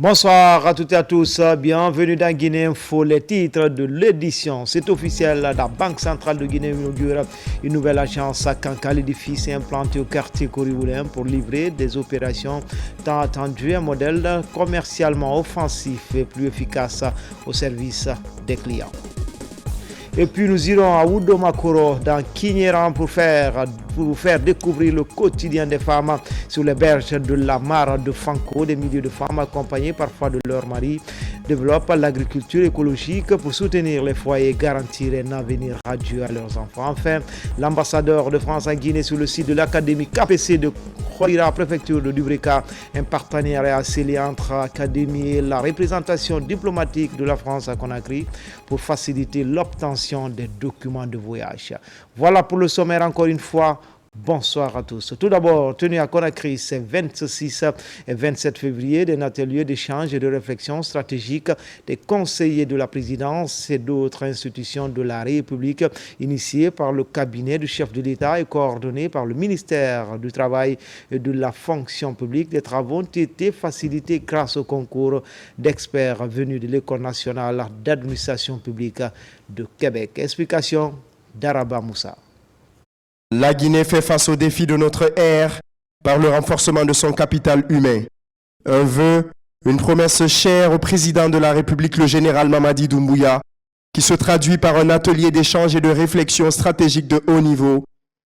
Bonsoir à toutes et à tous, bienvenue dans Guinée Info, les titres de l'édition. C'est officiel, la Banque centrale de Guinée inaugure une nouvelle agence à Kanka. L'édifice est implanté au quartier Koriboulin pour livrer des opérations tant attendues, un modèle commercialement offensif et plus efficace au service des clients. Et puis nous irons à Oudomakoro dans Kinyéran pour vous faire découvrir le quotidien des femmes sur les berges de la mare de Fanko. Des milliers de femmes accompagnées parfois de leurs maris développent l'agriculture écologique pour soutenir les foyers et garantir un avenir radieux à leurs enfants. Enfin, l'ambassadeur de France en Guinée sur le site de l'Académie KPC de Khoira, préfecture de Dubrika, un partenariat scellé entre l'Académie et la représentation diplomatique de la France à Conakry pour faciliter l'obtention des documents de voyage. Voilà pour le sommaire encore une fois. Bonsoir à tous. Tout d'abord, tenu à Conakry, c'est 26 et 27 février, d'un atelier d'échange et de réflexion stratégique des conseillers de la présidence et d'autres institutions de la République, initié par le cabinet du chef de l'État et coordonné par le ministère du Travail et de la fonction publique. Les travaux ont été facilités grâce au concours d'experts venus de l'École nationale d'administration publique de Québec. Explication d'Araba Moussa. La Guinée fait face aux défis de notre ère par le renforcement de son capital humain. Un vœu, une promesse chère au président de la République, le général Mamadi Doumbouya, qui se traduit par un atelier d'échange et de réflexion stratégique de haut niveau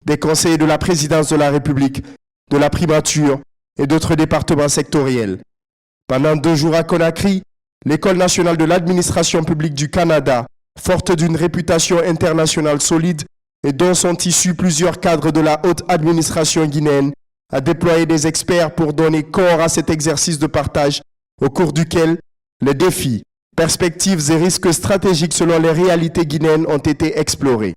des conseillers de la présidence de la République, de la primature et d'autres départements sectoriels. Pendant 2 jours à Conakry, l'École nationale de l'administration publique du Canada, forte d'une réputation internationale solide, et dont sont issus plusieurs cadres de la haute administration guinéenne, a déployé des experts pour donner corps à cet exercice de partage au cours duquel les défis, perspectives et risques stratégiques selon les réalités guinéennes ont été explorés.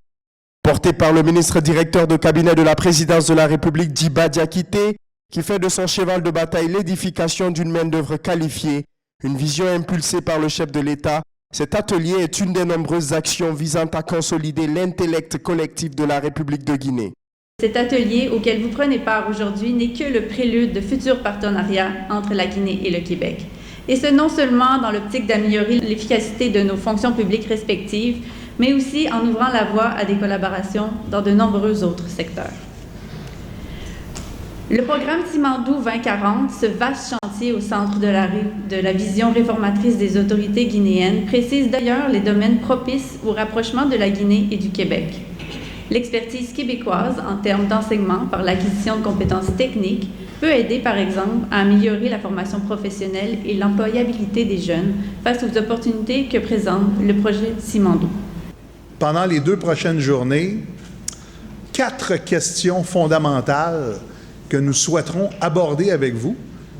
Porté par le ministre directeur de cabinet de la présidence de la République, Djiba Diakité, qui fait de son cheval de bataille l'édification d'une main-d'œuvre qualifiée, une vision impulsée par le chef de l'État. Cet atelier est une des nombreuses actions visant à consolider l'intellect collectif de la République de Guinée. Cet atelier auquel vous prenez part aujourd'hui n'est que le prélude de futurs partenariats entre la Guinée et le Québec. Et ce non seulement dans l'optique d'améliorer l'efficacité de nos fonctions publiques respectives, mais aussi en ouvrant la voie à des collaborations dans de nombreux autres secteurs. Le programme Simandou 2040, ce vaste chantier au centre de la vision réformatrice des autorités guinéennes, précise d'ailleurs les domaines propices au rapprochement de la Guinée et du Québec. L'expertise québécoise en termes d'enseignement par l'acquisition de compétences techniques peut aider par exemple à améliorer la formation professionnelle et l'employabilité des jeunes face aux opportunités que présente le projet Simandou. Pendant les 2 prochaines journées, 4 questions fondamentales que nous souhaiterons aborder avec vous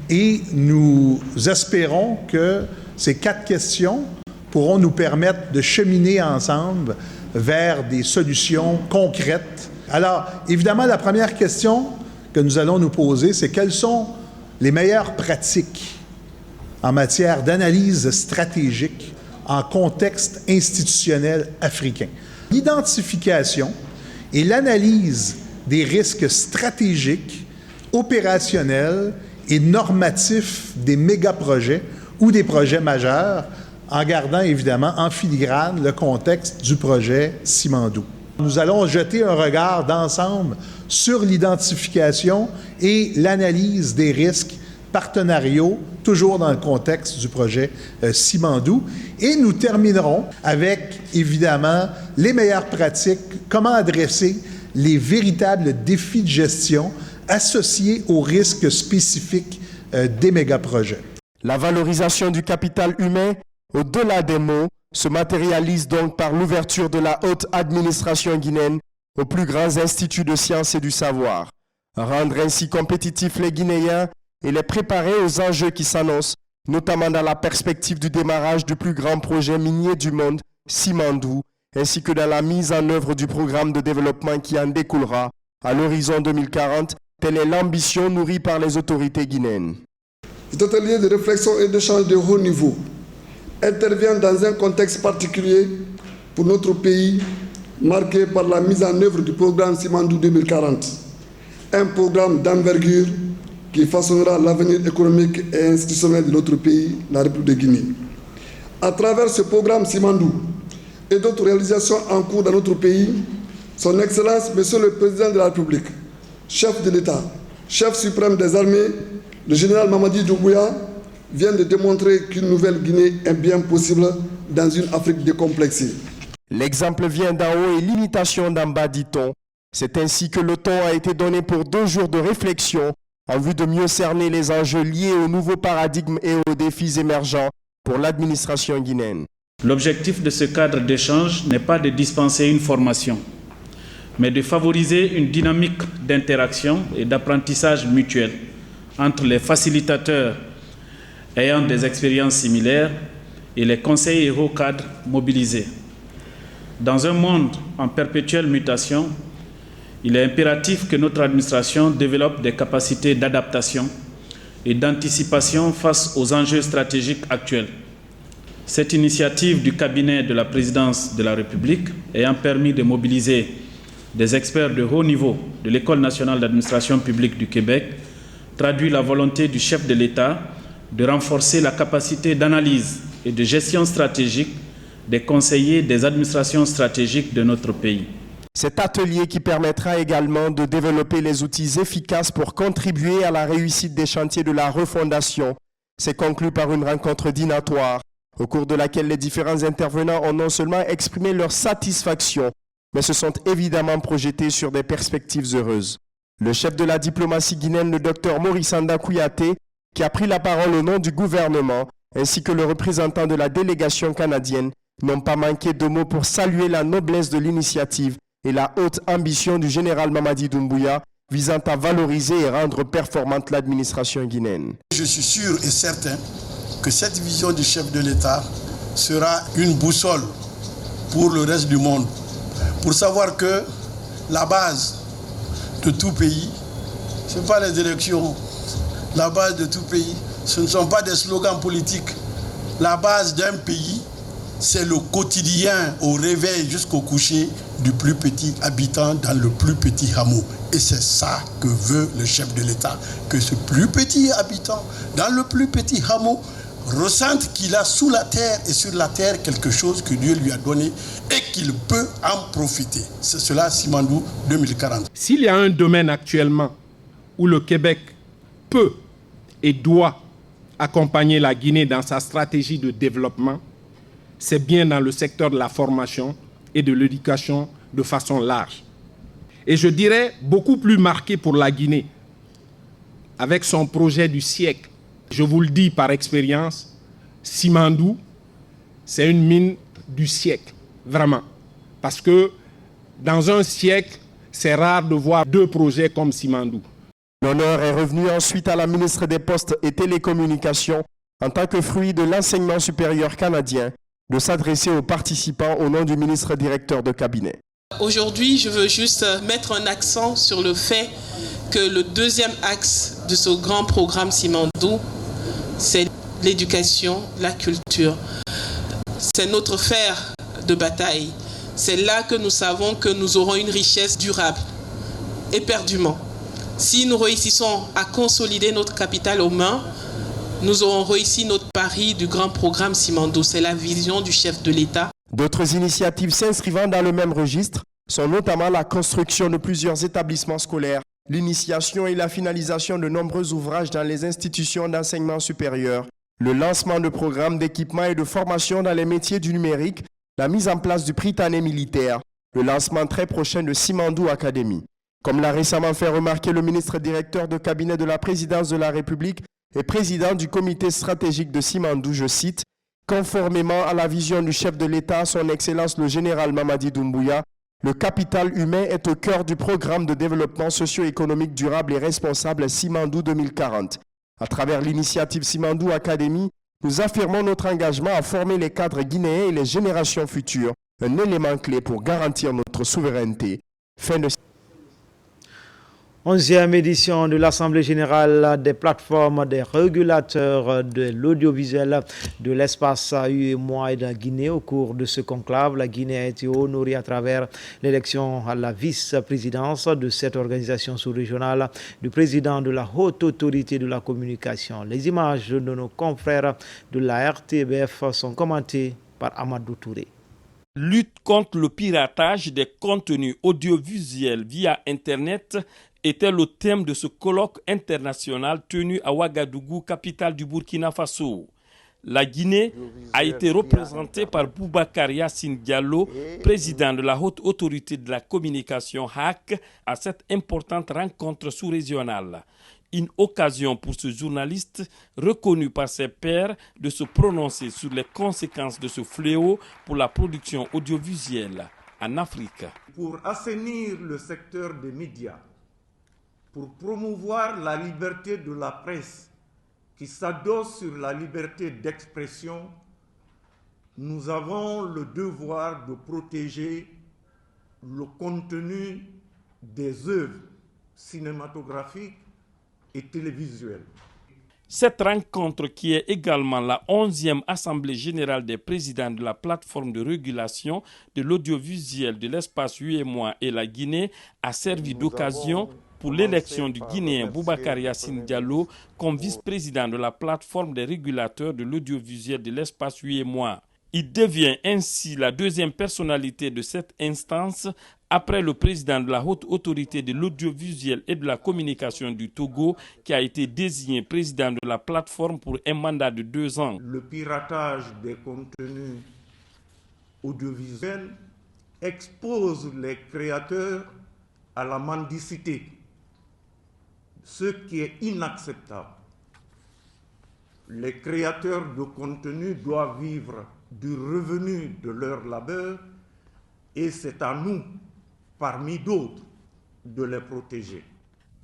et nous espérons que ces 4 questions pourront nous permettre de cheminer ensemble vers des solutions concrètes. Alors, évidemment, la première question que nous allons nous poser, c'est quelles sont les meilleures pratiques en matière d'analyse stratégique en contexte institutionnel africain. L'identification et l'analyse des risques stratégiques, opérationnels et normatifs des méga-projets ou des projets majeurs, en gardant évidemment en filigrane le contexte du projet Simandou. Nous allons jeter un regard d'ensemble sur l'identification et l'analyse des risques partenariaux, toujours dans le contexte du projet Simandou. Et nous terminerons avec, évidemment, les meilleures pratiques, comment adresser les véritables défis de gestion associés aux risques spécifiques des mégaprojets. La valorisation du capital humain, au-delà des mots, se matérialise donc par l'ouverture de la haute administration guinéenne aux plus grands instituts de sciences et du savoir. Rendre ainsi compétitifs les Guinéens et les préparer aux enjeux qui s'annoncent, notamment dans la perspective du démarrage du plus grand projet minier du monde, Simandou, ainsi que dans la mise en œuvre du programme de développement qui en découlera à l'horizon 2040. Telle est l'ambition nourrie par les autorités guinéennes. Cet atelier de réflexion et d'échange de haut niveau intervient dans un contexte particulier pour notre pays, marqué par la mise en œuvre du programme Simandou 2040, un programme d'envergure qui façonnera l'avenir économique et institutionnel de notre pays, la République de Guinée. À travers ce programme Simandou et d'autres réalisations en cours dans notre pays, Son Excellence, Monsieur le Président de la République, chef de l'État, chef suprême des armées, le général Mamadi Doumbouya, vient de démontrer qu'une nouvelle Guinée est bien possible dans une Afrique décomplexée. L'exemple vient d'en haut et l'imitation d'en bas, dit-on. C'est ainsi que le ton a été donné pour 2 jours de réflexion en vue de mieux cerner les enjeux liés au nouveau paradigme et aux défis émergents pour l'administration guinéenne. L'objectif de ce cadre d'échange n'est pas de dispenser une formation, mais de favoriser une dynamique d'interaction et d'apprentissage mutuel entre les facilitateurs ayant des expériences similaires et les conseillers et hauts cadres mobilisés. Dans un monde en perpétuelle mutation, il est impératif que notre administration développe des capacités d'adaptation et d'anticipation face aux enjeux stratégiques actuels. Cette initiative du cabinet de la présidence de la République ayant permis de mobiliser des experts de haut niveau de l'École nationale d'administration publique du Québec traduit la volonté du chef de l'État de renforcer la capacité d'analyse et de gestion stratégique des conseillers des administrations stratégiques de notre pays. Cet atelier qui permettra également de développer les outils efficaces pour contribuer à la réussite des chantiers de la refondation s'est conclu par une rencontre dînatoire au cours de laquelle les différents intervenants ont non seulement exprimé leur satisfaction, mais se sont évidemment projetés sur des perspectives heureuses. Le chef de la diplomatie guinéenne, le Dr Maurice Anda Kouyaté, qui a pris la parole au nom du gouvernement, ainsi que le représentant de la délégation canadienne, n'ont pas manqué de mots pour saluer la noblesse de l'initiative et la haute ambition du général Mamadi Doumbouya visant à valoriser et rendre performante l'administration guinéenne. Je suis sûr et certain que cette vision du chef de l'État sera une boussole pour le reste du monde, pour savoir que la base de tout pays, ce n'est pas les élections. La base de tout pays, ce ne sont pas des slogans politiques. La base d'un pays, c'est le quotidien au réveil jusqu'au coucher du plus petit habitant dans le plus petit hameau. Et c'est ça que veut le chef de l'État, que ce plus petit habitant dans le plus petit hameau ressente qu'il a sous la terre et sur la terre quelque chose que Dieu lui a donné et qu'il peut en profiter. C'est cela, Simandou 2040. S'il y a un domaine actuellement où le Québec peut et doit accompagner la Guinée dans sa stratégie de développement, c'est bien dans le secteur de la formation et de l'éducation de façon large. Et je dirais beaucoup plus marqué pour la Guinée, avec son projet du siècle. Je vous le dis par expérience, Simandou, c'est une mine du siècle, vraiment. Parce que dans un siècle, c'est rare de voir 2 projets comme Simandou. L'honneur est revenu ensuite à la ministre des Postes et Télécommunications, en tant que fruit de l'enseignement supérieur canadien, de s'adresser aux participants au nom du ministre directeur de cabinet. Aujourd'hui, je veux juste mettre un accent sur le fait que le deuxième axe de ce grand programme Simandou, c'est l'éducation, la culture. C'est notre fer de bataille. C'est là que nous savons que nous aurons une richesse durable, éperdument. Si nous réussissons à consolider notre capital humain, nous aurons réussi notre pari du grand programme Simandou. C'est la vision du chef de l'État. D'autres initiatives s'inscrivant dans le même registre sont notamment la construction de plusieurs établissements scolaires, l'initiation et la finalisation de nombreux ouvrages dans les institutions d'enseignement supérieur, le lancement de programmes d'équipement et de formation dans les métiers du numérique, la mise en place du Prytanée militaire, le lancement très prochain de Simandou Academy. Comme l'a récemment fait remarquer le ministre directeur de cabinet de la présidence de la République et président du comité stratégique de Simandou, je cite, « Conformément à la vision du chef de l'État, son Excellence le général Mamadi Doumbouya, le capital humain est au cœur du programme de développement socio-économique durable et responsable Simandou 2040. À travers l'initiative Simandou Academy, nous affirmons notre engagement à former les cadres guinéens et les générations futures, un élément clé pour garantir notre souveraineté. » Fin de... 11e édition de l'Assemblée générale des plateformes des régulateurs de l'audiovisuel de l'espace UEMOA et de la Guinée. Au cours de ce conclave, la Guinée a été honorée à travers l'élection à la vice-présidence de cette organisation sous-régionale du président de la Haute Autorité de la Communication. Les images de nos confrères de la RTBF sont commentées par Amadou Touré. Lutte contre le piratage des contenus audiovisuels via Internet était le thème de ce colloque international tenu à Ouagadougou, capitale du Burkina Faso. La Guinée a été représentée par Boubacar Yassine Diallo, président de la Haute Autorité de la Communication HAC, à cette importante rencontre sous-régionale. Une occasion pour ce journaliste, reconnu par ses pairs, de se prononcer sur les conséquences de ce fléau pour la production audiovisuelle en Afrique. Pour assainir le secteur des médias, pour promouvoir la liberté de la presse qui s'adosse sur la liberté d'expression, nous avons le devoir de protéger le contenu des œuvres cinématographiques et télévisuelles. Cette rencontre, qui est également la 11e Assemblée générale des présidents de la plateforme de régulation de l'audiovisuel de l'espace UEMOA et la Guinée, a servi d'occasion pour l'élection du Guinéen Boubacar Yassine Diallo comme vice-président de la plateforme des régulateurs de l'audiovisuel de l'espace UEMOA. Il devient ainsi la deuxième personnalité de cette instance après le président de la Haute Autorité de l'audiovisuel et de la communication du Togo, qui a été désigné président de la plateforme pour un mandat de 2 ans. Le piratage des contenus audiovisuels expose les créateurs à la mendicité, ce qui est inacceptable. Les créateurs de contenu doivent vivre du revenu de leur labeur et c'est à nous, parmi d'autres, de les protéger.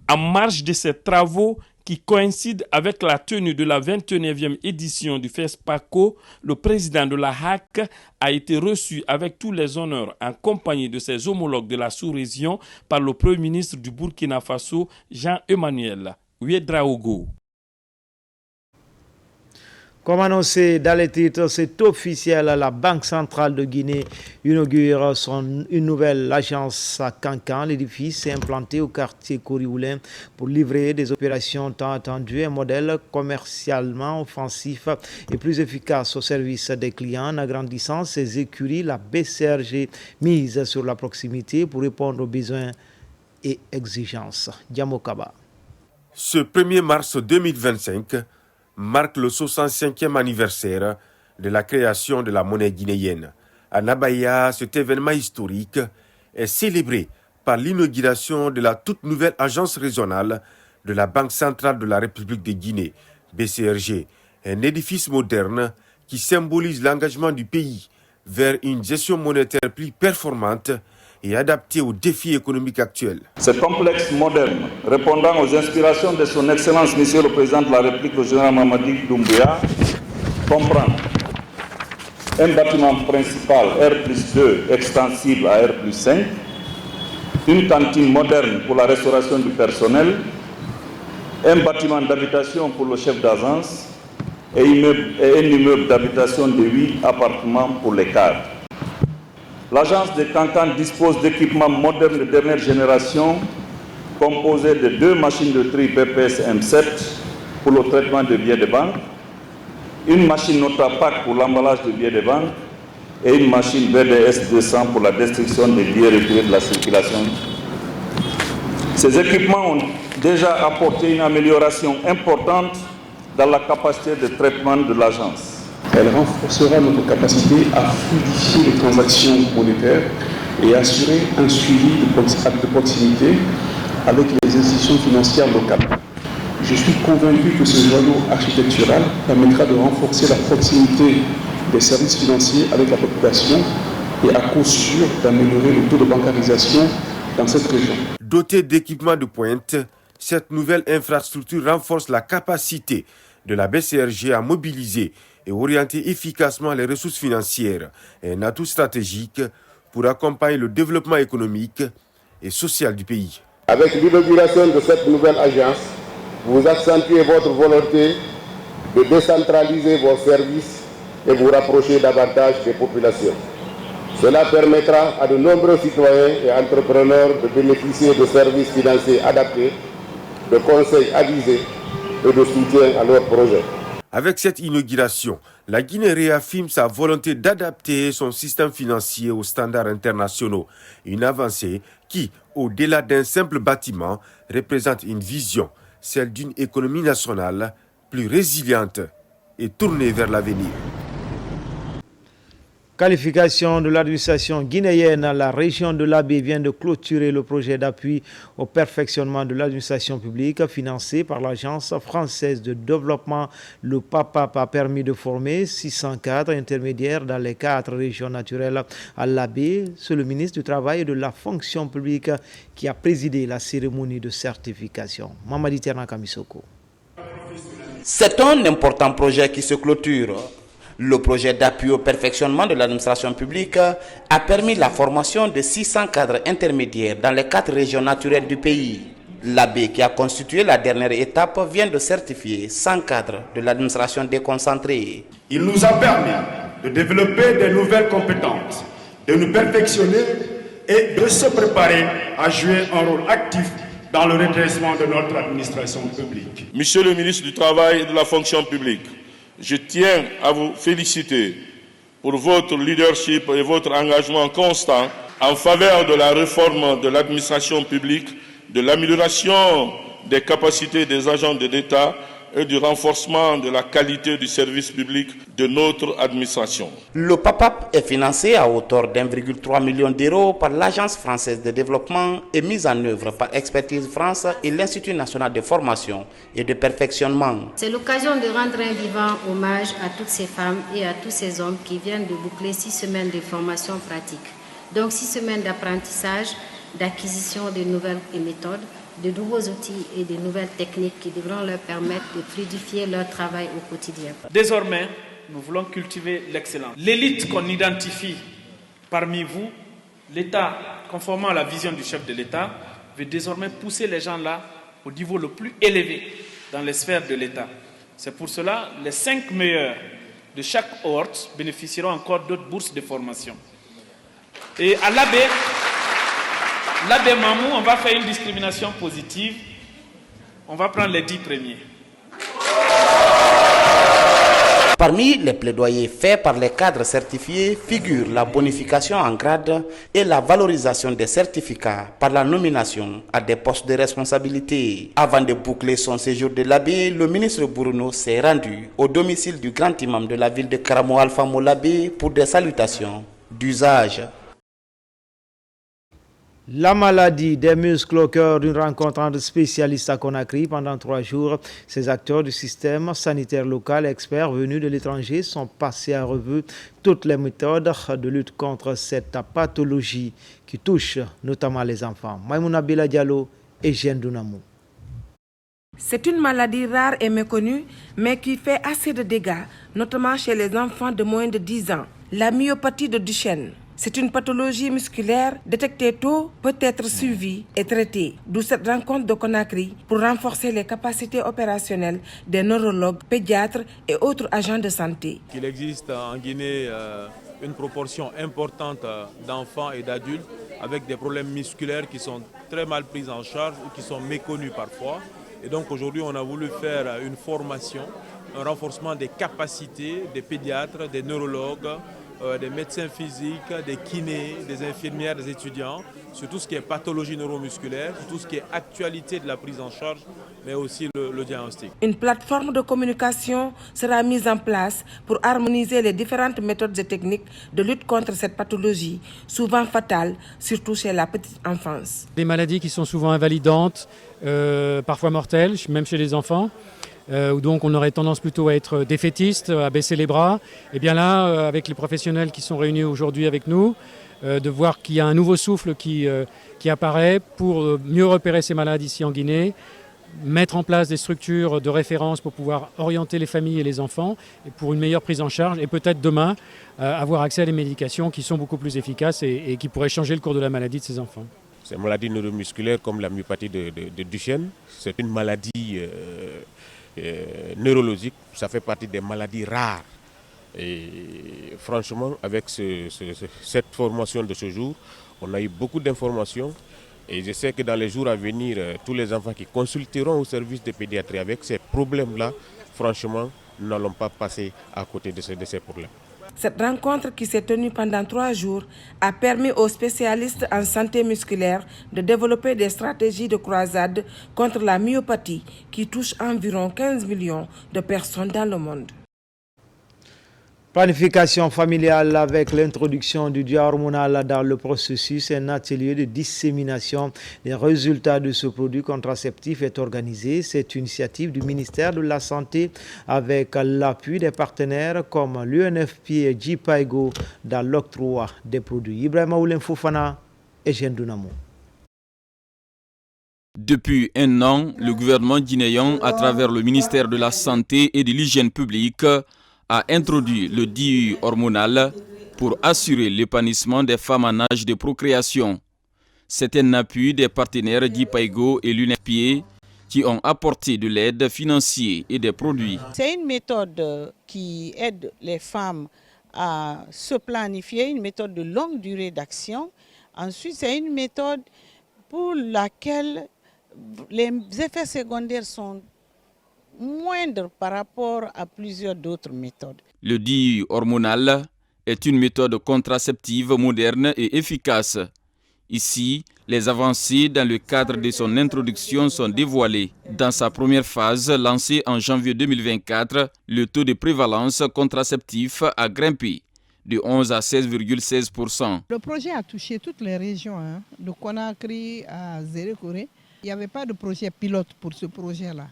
En marge de ces travaux qui coïncident avec la tenue de la 29e édition du FESPACO, le président de la HAC a été reçu avec tous les honneurs en compagnie de ses homologues de la sous-région par le Premier ministre du Burkina Faso, Jean-Emmanuel Ouédraogo. Comme annoncé dans les titres, c'est officiel, la Banque centrale de Guinée inaugure une nouvelle agence à Kankan. L'édifice est implanté au quartier Koriwoulin pour livrer des opérations tant attendues, un modèle commercialement offensif et plus efficace au service des clients. En agrandissant ses écuries, la BCRG mise sur la proximité pour répondre aux besoins et exigences. Diamokaba. Ce 1er mars 2025 marque le 65e anniversaire de la création de la monnaie guinéenne. À Nabaya, cet événement historique est célébré par l'inauguration de la toute nouvelle agence régionale de la Banque centrale de la République de Guinée, BCRG, un édifice moderne qui symbolise l'engagement du pays vers une gestion monétaire plus performante et adaptée aux défis économiques actuels. Ce complexe moderne, répondant aux inspirations de son Excellence Monsieur le Président de la République, le général Mamadi Doumbouya, comprend un bâtiment principal R+2 extensible à R+5, une cantine moderne pour la restauration du personnel, un bâtiment d'habitation pour le chef d'agence et un immeuble d'habitation de 8 appartements pour les cadres. L'agence de Kankan dispose d'équipements modernes de dernière génération composés de 2 machines de tri BPS M7 pour le traitement de billets de banque, une machine Notapac pour l'emballage de billets de banque et une machine BDS 200 pour la destruction des billets retirés de la circulation. Ces équipements ont déjà apporté une amélioration importante dans la capacité de traitement de l'agence. Elle renforcera notre capacité à fluidifier les transactions monétaires et assurer un suivi de proximité avec les institutions financières locales. Je suis convaincu que ce joyau architectural permettra de renforcer la proximité des services financiers avec la population et à coup sûr d'améliorer le taux de bancarisation dans cette région. Dotée d'équipements de pointe, cette nouvelle infrastructure renforce la capacité de la BCRG à mobiliser et orienter efficacement les ressources financières, un atout stratégique pour accompagner le développement économique et social du pays. Avec l'inauguration de cette nouvelle agence, vous accentuez votre volonté de décentraliser vos services et vous rapprocher davantage des populations. Cela permettra à de nombreux citoyens et entrepreneurs de bénéficier de services financiers adaptés, de conseils avisés et de soutien à leurs projets. Avec cette inauguration, la Guinée réaffirme sa volonté d'adapter son système financier aux standards internationaux. Une avancée qui, au-delà d'un simple bâtiment, représente une vision, celle d'une économie nationale plus résiliente et tournée vers l'avenir. Qualification de l'administration guinéenne à la région de l'Abbé vient de clôturer le projet d'appui au perfectionnement de l'administration publique financé par l'Agence française de développement. Le PAPAP a permis de former 600 cadres intermédiaires dans les 4 régions naturelles à l'Abbé. C'est le ministre du Travail et de la fonction publique qui a présidé la cérémonie de certification. Mamadi Terna Kamisoko. C'est un important projet qui se clôture. Le projet d'appui au perfectionnement de l'administration publique a permis la formation de 600 cadres intermédiaires dans les 4 régions naturelles du pays. L'Abbé, qui a constitué la dernière étape, vient de certifier 100 cadres de l'administration déconcentrée. Il nous a permis de développer de nouvelles compétences, de nous perfectionner et de se préparer à jouer un rôle actif dans le redressement de notre administration publique. Monsieur le ministre du Travail et de la fonction publique, je tiens à vous féliciter pour votre leadership et votre engagement constant en faveur de la réforme de l'administration publique, de l'amélioration des capacités des agents de l'État et du renforcement de la qualité du service public de notre administration. Le PAPAP est financé à hauteur d'1,3 million d'euros par l'Agence française de développement et mis en œuvre par Expertise France et l'Institut national de formation et de perfectionnement. C'est l'occasion de rendre un vivant hommage à toutes ces femmes et à tous ces hommes qui viennent de boucler 6 semaines de formation pratique. Donc 6 semaines d'apprentissage, d'acquisition de nouvelles méthodes, de nouveaux outils et de nouvelles techniques qui devront leur permettre de fluidifier leur travail au quotidien. Désormais, nous voulons cultiver l'excellence. L'élite qu'on identifie parmi vous, l'État, conformément à la vision du chef de l'État, veut désormais pousser les gens là au niveau le plus élevé dans les sphères de l'État. C'est pour cela que les 5 meilleurs de chaque cohorte bénéficieront encore d'autres bourses de formation. Et à l'Abbé Mamou, on va faire une discrimination positive. On va prendre les 10 premiers. Parmi les plaidoyers faits par les cadres certifiés figurent la bonification en grade et la valorisation des certificats par la nomination à des postes de responsabilité. Avant de boucler son séjour de l'Abbé, le ministre Bruno s'est rendu au domicile du grand imam de la ville de Karamo Alpha Molabé pour des salutations d'usage. La maladie des muscles au cœur d'une rencontre entre spécialistes à Conakry pendant 3 jours. Ces acteurs du système sanitaire local et experts venus de l'étranger sont passés à revue toutes les méthodes de lutte contre cette pathologie qui touche notamment les enfants. Maïmouna Bila Diallo et Jeanne Dounamou. C'est une maladie rare et méconnue, mais qui fait assez de dégâts, notamment chez les enfants de moins de 10 ans. La myopathie de Duchenne. C'est une pathologie musculaire détectée tôt, peut être suivie et traitée. D'où cette rencontre de Conakry pour renforcer les capacités opérationnelles des neurologues, pédiatres et autres agents de santé. Il existe en Guinée une proportion importante d'enfants et d'adultes avec des problèmes musculaires qui sont très mal pris en charge ou qui sont méconnus parfois. Et donc aujourd'hui, on a voulu faire une formation, un renforcement des capacités des pédiatres, des neurologues, des médecins physiques, des kinés, des infirmières, des étudiants, sur tout ce qui est pathologie neuromusculaire, sur tout ce qui est actualité de la prise en charge, mais aussi le diagnostic. Une plateforme de communication sera mise en place pour harmoniser les différentes méthodes et techniques de lutte contre cette pathologie, souvent fatale, surtout chez la petite enfance. Des maladies qui sont souvent invalidantes, parfois mortelles, même chez les enfants. Où donc on aurait tendance plutôt à être défaitiste, à baisser les bras. Et bien là, avec les professionnels qui sont réunis aujourd'hui avec nous, de voir qu'il y a un nouveau souffle qui apparaît pour mieux repérer ces malades ici en Guinée, mettre en place des structures de référence pour pouvoir orienter les familles et les enfants et pour une meilleure prise en charge et peut-être demain avoir accès à des médications qui sont beaucoup plus efficaces et qui pourraient changer le cours de la maladie de ces enfants. Ces maladies neuromusculaires comme la myopathie de Duchenne, c'est une maladie neurologique, ça fait partie des maladies rares. Et franchement, avec cette formation de ce jour, on a eu beaucoup d'informations. Et je sais que dans les jours à venir, tous les enfants qui consulteront au service de pédiatrie avec ces problèmes-là, franchement, nous n'allons pas passer à côté de ces problèmes. Cette rencontre qui s'est tenue pendant 3 jours a permis aux spécialistes en santé musculaire de développer des stratégies de croisade contre la myopathie qui touche environ 15 millions de personnes dans le monde. Planification familiale avec l'introduction du dioxyde hormonal dans le processus. Un atelier de dissémination des résultats de ce produit contraceptif est organisé. C'est une initiative du ministère de la Santé avec l'appui des partenaires comme l'UNFPA et JPIGO dans l'octroi des produits. Ibrahima Oulin Fofana et Jean Dunamo. Depuis 1 an, le gouvernement guinéen, à travers le ministère de la Santé et de l'Hygiène publique, a introduit le DIU hormonal pour assurer l'épanouissement des femmes en âge de procréation. C'est un appui des partenaires JPIGO et l'UNFPA qui ont apporté de l'aide financière et des produits. C'est une méthode qui aide les femmes à se planifier, une méthode de longue durée d'action. Ensuite, c'est une méthode pour laquelle les effets secondaires sont moindre par rapport à plusieurs d'autres méthodes. Le DIU hormonal est une méthode contraceptive moderne et efficace. Ici, les avancées dans le cadre de son introduction sont dévoilées. Dans sa première phase, lancée en janvier 2024, le taux de prévalence contraceptif a grimpé de 11 à 16,16%. Le projet a touché toutes les régions, de Conakry à Zérékoré. Il n'y avait pas de projet pilote pour ce projet-là.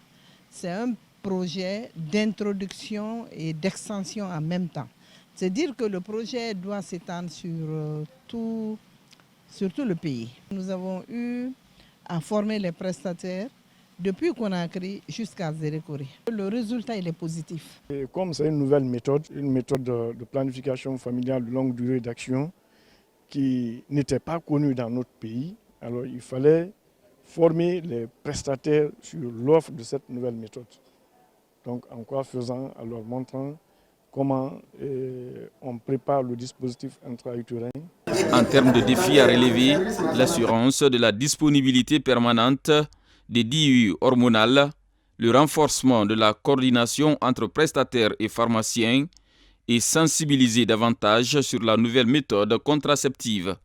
C'est un projet d'introduction et d'extension en même temps. C'est dire que le projet doit s'étendre sur tout le pays. Nous avons eu à former les prestataires depuis Conakry jusqu'à Zérékoré. Le résultat il est positif. Et comme c'est une nouvelle méthode de planification familiale de longue durée d'action qui n'était pas connue dans notre pays, alors il fallait former les prestataires sur l'offre de cette nouvelle méthode. Donc en quoi faisant, en leur montrant comment on prépare le dispositif intra-utérin. En termes de défis à relever, l'assurance de la disponibilité permanente des DIU hormonales, le renforcement de la coordination entre prestataires et pharmaciens et sensibiliser davantage sur la nouvelle méthode contraceptive.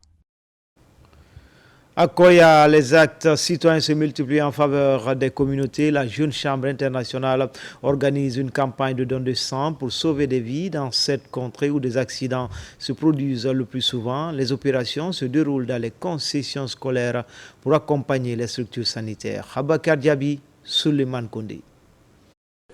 À Koya, les actes citoyens se multiplient en faveur des communautés. La Jeune Chambre internationale organise une campagne de don de sang pour sauver des vies dans cette contrée où des accidents se produisent le plus souvent. Les opérations se déroulent dans les concessions scolaires pour accompagner les structures sanitaires. Abakar Diaby, Suleiman Kondé.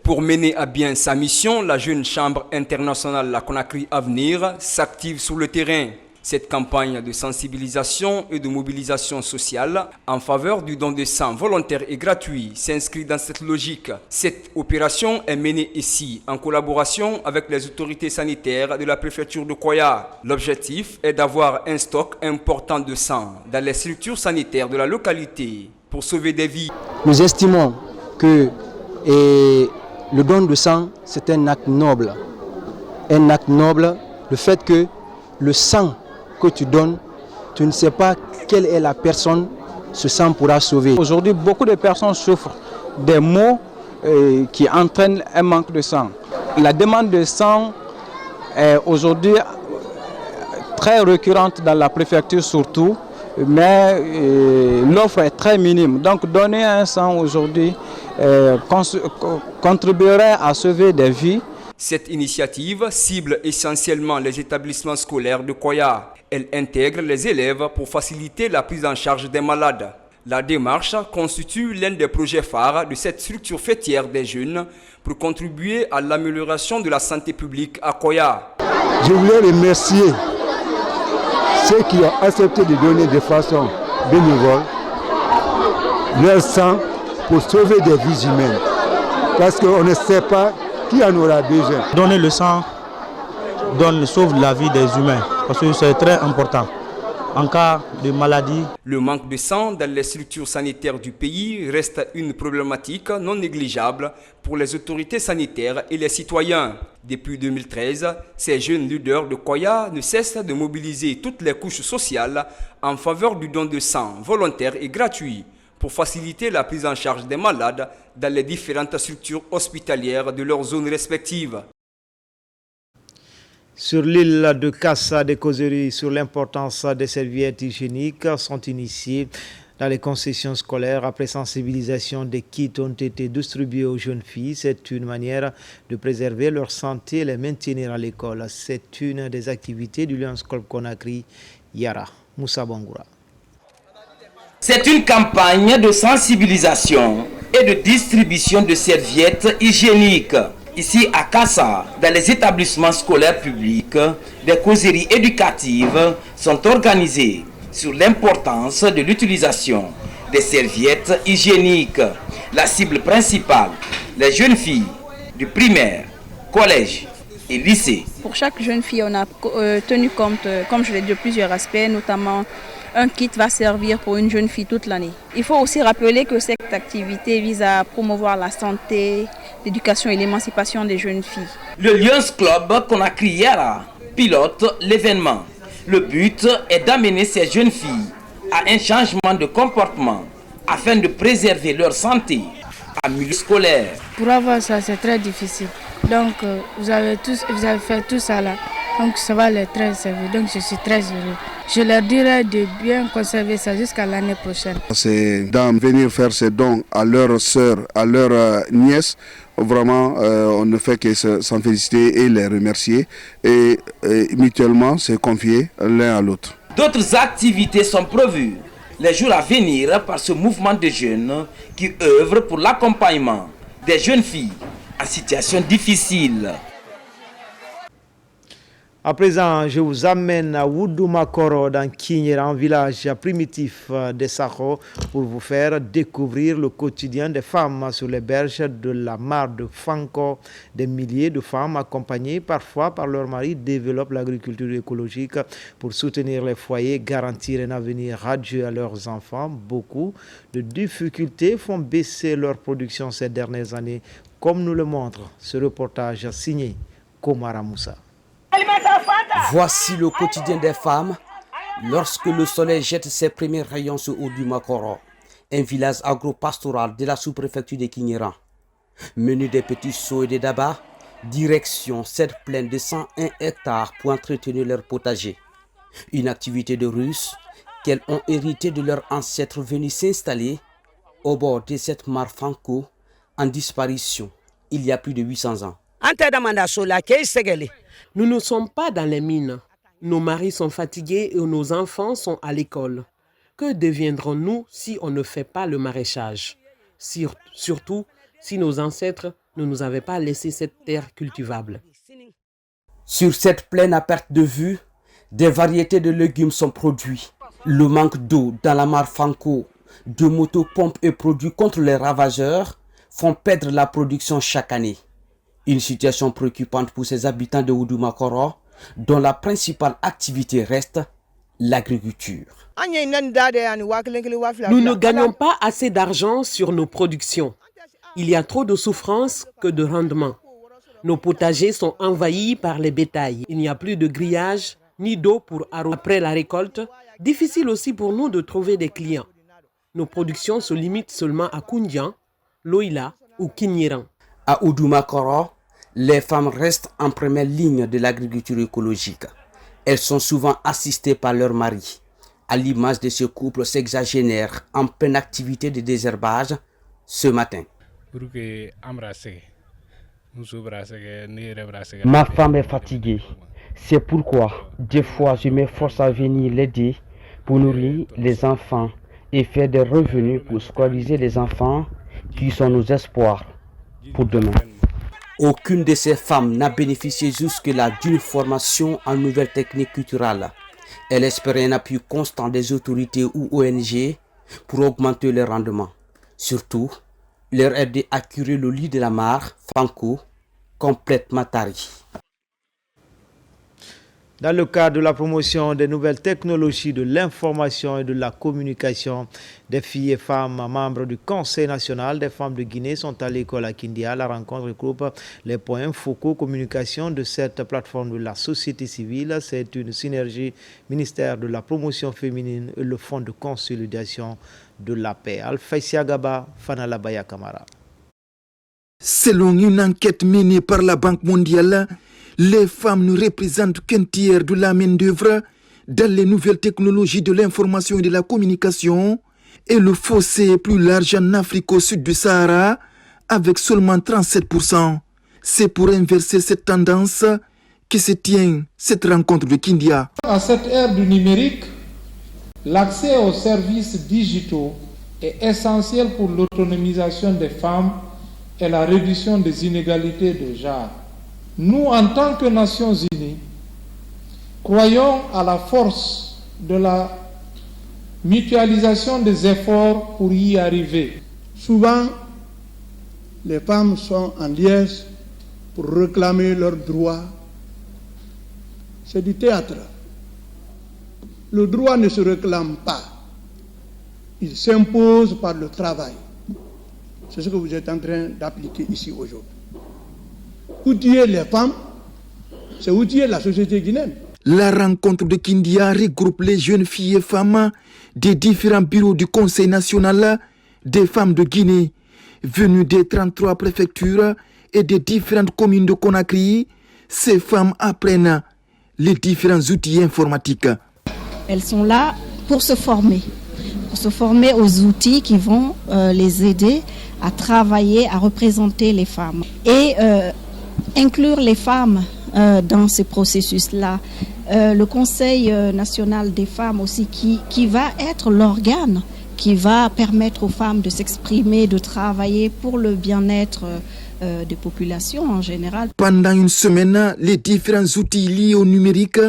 Pour mener à bien sa mission, la Jeune Chambre internationale La Conakry Avenir s'active sur le terrain. Cette campagne de sensibilisation et de mobilisation sociale en faveur du don de sang volontaire et gratuit s'inscrit dans cette logique. Cette opération est menée ici en collaboration avec les autorités sanitaires de la préfecture de Koya. L'objectif est d'avoir un stock important de sang dans les structures sanitaires de la localité pour sauver des vies. Nous estimons que le don de sang, c'est un acte noble. Un acte noble, le fait que le sang que tu donnes, tu ne sais pas quelle est la personne ce sang pourra sauver. Aujourd'hui, beaucoup de personnes souffrent des maux qui entraînent un manque de sang. La demande de sang est aujourd'hui très récurrente dans la préfecture surtout, mais l'offre est très minime. Donc donner un sang aujourd'hui contribuerait à sauver des vies. Cette initiative cible essentiellement les établissements scolaires de Koya. Elle intègre les élèves pour faciliter la prise en charge des malades. La démarche constitue l'un des projets phares de cette structure fêtière des jeunes pour contribuer à l'amélioration de la santé publique à Koya. Je voulais remercier ceux qui ont accepté de donner de façon bénévole leur sang pour sauver des vies humaines. Parce qu'on ne sait pas qui en aura besoin. Donner le sang sauve la vie des humains, parce que c'est très important. en cas de maladie. Le manque de sang dans les structures sanitaires du pays reste une problématique non négligeable pour les autorités sanitaires et les citoyens. Depuis 2013, ces jeunes leaders de Koya ne cessent de mobiliser toutes les couches sociales en faveur du don de sang volontaire et gratuit pour faciliter la prise en charge des malades dans les différentes structures hospitalières de leurs zones respectives. Sur l'île de Kassa, des causeries sur l'importance des serviettes hygiéniques sont initiées dans les concessions scolaires. Après sensibilisation, des kits ont été distribués aux jeunes filles. C'est une manière de préserver leur santé et les maintenir à l'école. C'est une des activités du Lions Club Conakry, Yara. Moussa Bangoura. C'est une campagne de sensibilisation et de distribution de serviettes hygiéniques. Ici à Kassa, dans les établissements scolaires publics, des causeries éducatives sont organisées sur l'importance de l'utilisation des serviettes hygiéniques. La cible principale, les jeunes filles du primaire, collège et lycée. Pour chaque jeune fille, on a tenu compte, comme je l'ai dit, de plusieurs aspects, notamment un kit va servir pour une jeune fille toute l'année. Il faut aussi rappeler que cette activité vise à promouvoir la santé, l'éducation et l'émancipation des jeunes filles. Le Lions Club Conakry Yara pilote l'événement. Le but est d'amener ces jeunes filles à un changement de comportement afin de préserver leur santé en milieu scolaire. Pour avoir ça, c'est très difficile. Donc, vous avez fait tout ça là. Donc, ça va les très servir. Donc, je suis très heureux. Je leur dirais de bien conserver ça jusqu'à l'année prochaine. C'est d'en venir faire ces dons à leurs sœurs, à leurs nièces. Vraiment, on ne fait que s'en féliciter et les remercier. Et mutuellement, se confier l'un à l'autre. D'autres activités sont prévues les jours à venir par ce mouvement de jeunes qui œuvrent pour l'accompagnement des jeunes filles en situation difficile. À présent, je vous amène à Wudoumakoro dans Kinyera, un village primitif de Sakho, pour vous faire découvrir le quotidien des femmes sur les berges de la mare de Fanko. Des milliers de femmes, accompagnées parfois par leur mari, développent l'agriculture écologique pour soutenir les foyers, garantir un avenir radieux à leurs enfants. Beaucoup de difficultés font baisser leur production ces dernières années, comme nous le montre ce reportage signé Komara Moussa. Voici le quotidien des femmes lorsque le soleil jette ses premiers rayons sur Wudoumakoro, un village agro-pastoral de la sous-préfecture de Kinyera. Menu des petits seaux et des dabas, direction cette plaine de 101 hectares pour entretenir leur potager. Une activité de Russes qu'elles ont hérité de leurs ancêtres venus s'installer au bord de cette mare Fanko en disparition il y a plus de 800 ans. Nous ne sommes pas dans les mines. Nos maris sont fatigués et nos enfants sont à l'école. Que deviendrons-nous si on ne fait pas le maraîchage? Surtout si nos ancêtres ne nous avaient pas laissé cette terre cultivable. Sur cette plaine à perte de vue, des variétés de légumes sont produits. Le manque d'eau dans la mare Fanko, de motopompes et produits contre les ravageurs font perdre la production chaque année. Une situation préoccupante pour ces habitants de Wudoumakoro, dont la principale activité reste l'agriculture. Nous ne gagnons pas assez d'argent sur nos productions. Il y a trop de souffrance que de rendement. Nos potagers sont envahis par les bétails. Il n'y a plus de grillage ni d'eau pour arroser. Après la récolte, difficile aussi pour nous de trouver des clients. Nos productions se limitent seulement à Koundian, Loïla ou Kinyeran. À Wudoumakoro, les femmes restent en première ligne de l'agriculture écologique. Elles sont souvent assistées par leurs maris, à l'image de ce couple sexagénaire en pleine activité de désherbage ce matin. Ma femme est fatiguée. C'est pourquoi, des fois, je m'efforce à venir l'aider pour nourrir les enfants et faire des revenus pour scolariser les enfants qui sont nos espoirs pour demain. Aucune de ces femmes n'a bénéficié jusque-là d'une formation en nouvelles techniques culturelles. Elle espère un appui constant des autorités ou ONG pour augmenter leur rendement. Surtout, leur aider à curer le lit de la mare Fanko, complètement tari. Dans le cadre de la promotion des nouvelles technologies de l'information et de la communication, des filles et femmes membres du Conseil national des femmes de Guinée sont à l'école à Kindia. La rencontre regroupe les points focaux communication de cette plateforme de la société civile. C'est une synergie ministère de la promotion féminine et le Fonds de consolidation de la paix. Alfaïsia Gaba, Fanala Baya Kamara. Selon une enquête menée par la Banque mondiale, les femmes ne représentent qu'un tiers de la main-d'œuvre dans les nouvelles technologies de l'information et de la communication, et le fossé est plus large en Afrique au sud du Sahara, avec seulement 37%. C'est pour inverser cette tendance que se tient cette rencontre de Kindia. À cette ère du numérique, l'accès aux services digitaux est essentiel pour l'autonomisation des femmes et la réduction des inégalités de genre. Nous, en tant que Nations Unies, croyons à la force de la mutualisation des efforts pour y arriver. Souvent, les femmes sont en liesse pour réclamer leurs droits. C'est du théâtre. Le droit ne se réclame pas. Il s'impose par le travail. C'est ce que vous êtes en train d'appliquer ici aujourd'hui. Outiller les femmes, c'est outiller la société guinéenne. La rencontre de Kindia regroupe les jeunes filles et femmes des différents bureaux du Conseil national des femmes de Guinée, venues des 33 préfectures et des différentes communes de Conakry. Ces femmes apprennent les différents outils informatiques. Elles sont là pour se former aux outils qui vont les aider à travailler, à représenter les femmes et inclure les femmes dans ce processus-là. Le Conseil national des femmes aussi qui va être l'organe qui va permettre aux femmes de s'exprimer, de travailler pour le bien-être des populations en général. Pendant une semaine, les différents outils liés au numérique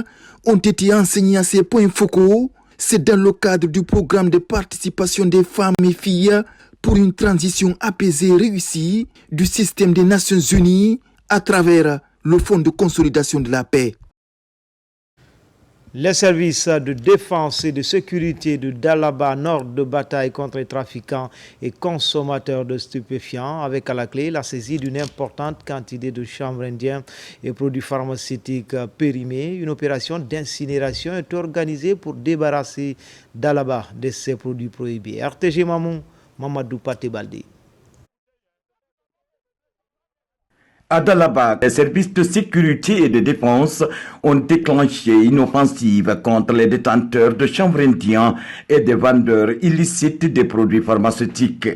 ont été enseignés à ces points focaux. C'est dans le cadre du programme de participation des femmes et filles pour une transition apaisée et réussie du système des Nations Unies à travers le Fonds de consolidation de la paix. Les services de défense et de sécurité de Dalaba, nord de bataille contre les trafiquants et consommateurs de stupéfiants, avec à la clé la saisie d'une importante quantité de chanvre indien et produits pharmaceutiques périmés. Une opération d'incinération est organisée pour débarrasser Dalaba de ces produits prohibés. RTG Mamou, Mamadou Patebaldi. À Dalaba, les services de sécurité et de défense ont déclenché une offensive contre les détenteurs de chanvre indien et des vendeurs illicites des produits pharmaceutiques.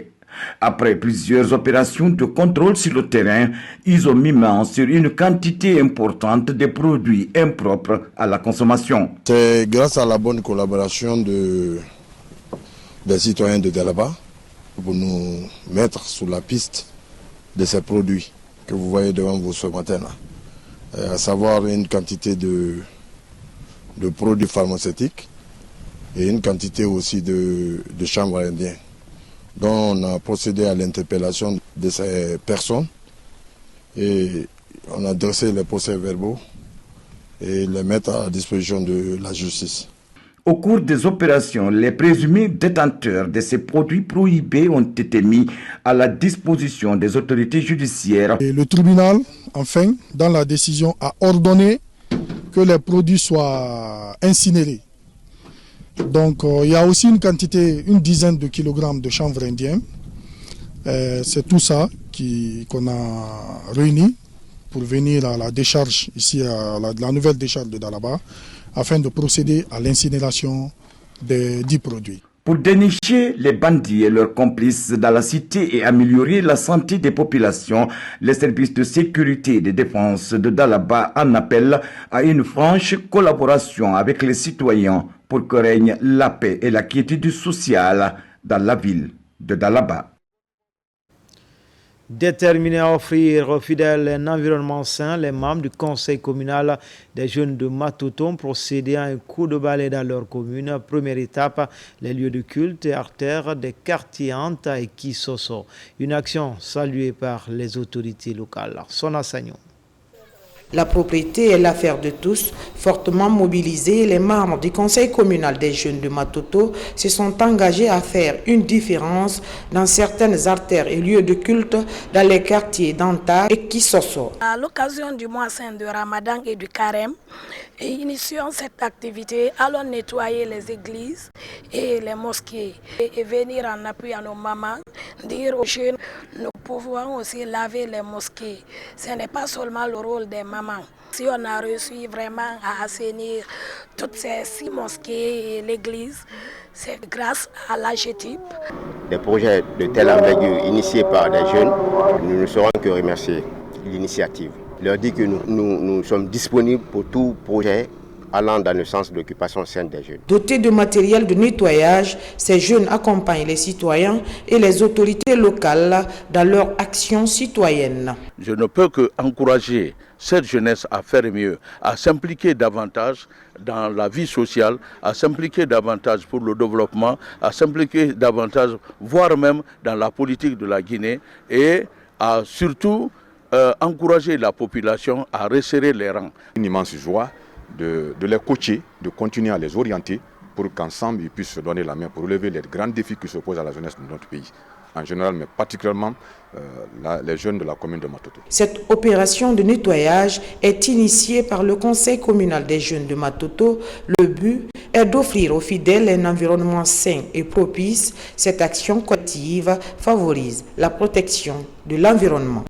Après plusieurs opérations de contrôle sur le terrain, ils ont mis main sur une quantité importante de produits impropres à la consommation. C'est grâce à la bonne collaboration des citoyens de Dalaba pour nous mettre sur la piste de ces produits que vous voyez devant vous ce matin-là, à savoir une quantité de produits pharmaceutiques et une quantité aussi de chanvre indien, dont on a procédé à l'interpellation de ces personnes et on a dressé les procès-verbaux et les mettre à la disposition de la justice. Au cours des opérations, les présumés détenteurs de ces produits prohibés ont été mis à la disposition des autorités judiciaires. Et le tribunal, enfin, dans la décision, a ordonné que les produits soient incinérés. Donc, il y a aussi une dizaine de kilogrammes de chanvre indien. C'est tout ça qu'on a réuni pour venir à la décharge, ici à la nouvelle décharge de Dalaba, afin de procéder à l'incinération des 10 produits. Pour dénicher les bandits et leurs complices dans la cité et améliorer la santé des populations, les services de sécurité et de défense de Dalaba en appellent à une franche collaboration avec les citoyens pour que règne la paix et la quiétude sociale dans la ville de Dalaba. Déterminés à offrir aux fidèles un environnement sain, les membres du conseil communal des jeunes de Matoto ont procédé à un coup de balai dans leur commune. Première étape, les lieux de culte et artères des quartiers Anta et Kisoso. Une action saluée par les autorités locales. Sona Sagnon. La propriété est l'affaire de tous. Fortement mobilisés, les membres du conseil communal des jeunes de Matoto se sont engagés à faire une différence dans certaines artères et lieux de culte dans les quartiers d'Anta et Kisoso. À l'occasion du mois saint de Ramadan et du Carême, initions cette activité, allons nettoyer les églises et les mosquées et venir en appui à nos mamans, dire aux jeunes, nous pouvons aussi laver les mosquées. Ce n'est pas seulement le rôle des mamans. Si on a réussi vraiment à assainir toutes ces 6 mosquées et l'église, c'est grâce à l'AGETIP. Des projets de telle envergure initiés par des jeunes, nous ne saurons que remercier l'initiative. Leur dire que nous sommes disponibles pour tout projet allant dans le sens de l'occupation saine des jeunes. Dotés de matériel de nettoyage, ces jeunes accompagnent les citoyens et les autorités locales dans leur action citoyenne. Je ne peux qu'encourager cette jeunesse à faire mieux, à s'impliquer davantage dans la vie sociale, à s'impliquer davantage pour le développement, à s'impliquer davantage, voire même dans la politique de la Guinée et à surtout encourager la population à resserrer les rangs. Une immense joie de les coacher, de continuer à les orienter pour qu'ensemble ils puissent se donner la main pour relever les grands défis qui s'opposent à la jeunesse de notre pays en général, mais particulièrement les jeunes de la commune de Matoto. Cette opération de nettoyage est initiée par le conseil communal des jeunes de Matoto. Le but est d'offrir aux fidèles un environnement sain et propice. Cette action collective favorise la protection de l'environnement.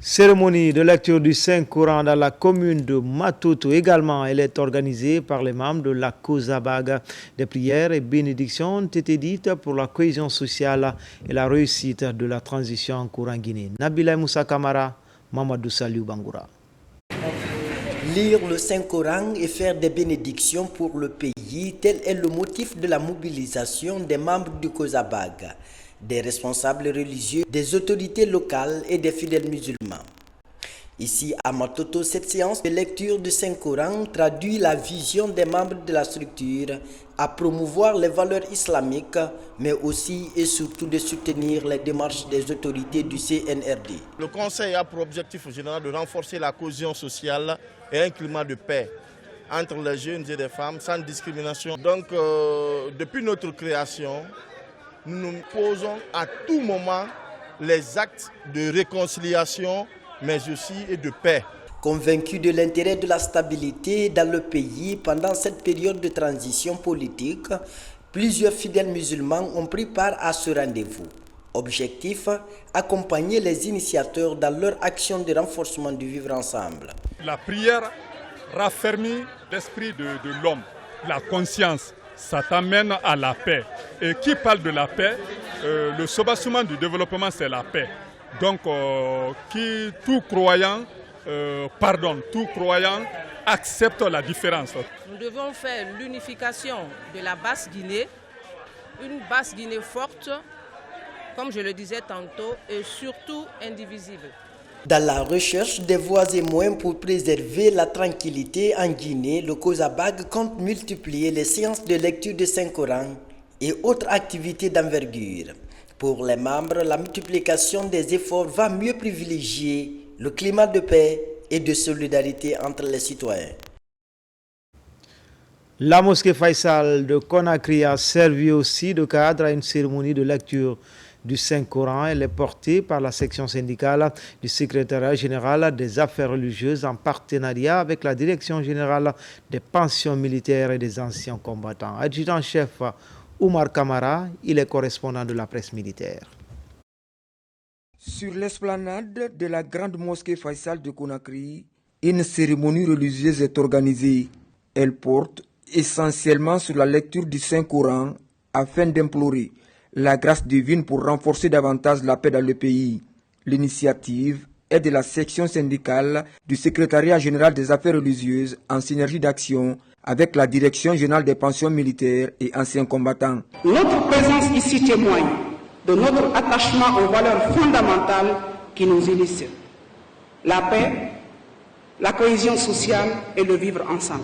Cérémonie de lecture du Saint-Coran dans la commune de Matoto. Également, elle est organisée par les membres de la COSABAG. Des prières et bénédictions ont été dites pour la cohésion sociale et la réussite de la transition en courant Guinée. Nabila Moussa Kamara, Mamadou Saliou Bangoura. Lire le Saint-Coran et faire des bénédictions pour le pays, tel est le motif de la mobilisation des membres du COSABAG, des responsables religieux, des autorités locales et des fidèles musulmans. Ici à Matoto, cette séance de lecture du Saint-Coran traduit la vision des membres de la structure à promouvoir les valeurs islamiques, mais aussi et surtout de soutenir les démarches des autorités du CNRD. Le Conseil a pour objectif général de renforcer la cohésion sociale et un climat de paix entre les jeunes et les femmes sans discrimination. Donc, depuis notre création, nous nous posons à tout moment les actes de réconciliation, mais aussi et de paix. Convaincus de l'intérêt de la stabilité dans le pays pendant cette période de transition politique, plusieurs fidèles musulmans ont pris part à ce rendez-vous. Objectif, accompagner les initiateurs dans leur action de renforcement du vivre ensemble. La prière raffermit l'esprit de l'homme, la conscience. Ça t'amène à la paix. Et qui parle de la paix, le soubassement du développement, c'est la paix. Donc, tout croyant accepte la différence. Nous devons faire l'unification de la Basse-Guinée, une Basse-Guinée forte, comme je le disais tantôt, et surtout indivisible. Dans la recherche des voies et moyens pour préserver la tranquillité en Guinée, le COSABAG compte multiplier les séances de lecture du Saint-Coran et autres activités d'envergure. Pour les membres, la multiplication des efforts va mieux privilégier le climat de paix et de solidarité entre les citoyens. La mosquée Faisal de Conakry a servi aussi de cadre à une cérémonie de lecture du Saint-Coran. Elle est portée par la section syndicale du secrétariat général des affaires religieuses en partenariat avec la direction générale des pensions militaires et des anciens combattants. Adjudant-chef Oumar Kamara, il est correspondant de la presse militaire. Sur l'esplanade de la grande mosquée Faisal de Conakry, une cérémonie religieuse est organisée. Elle porte essentiellement sur la lecture du Saint-Coran afin d'implorer la grâce divine pour renforcer davantage la paix dans le pays. L'initiative est de la section syndicale du secrétariat général des affaires religieuses en synergie d'action avec la direction générale des pensions militaires et anciens combattants. Notre présence ici témoigne de notre attachement aux valeurs fondamentales qui nous unissent. La paix, la cohésion sociale et le vivre ensemble.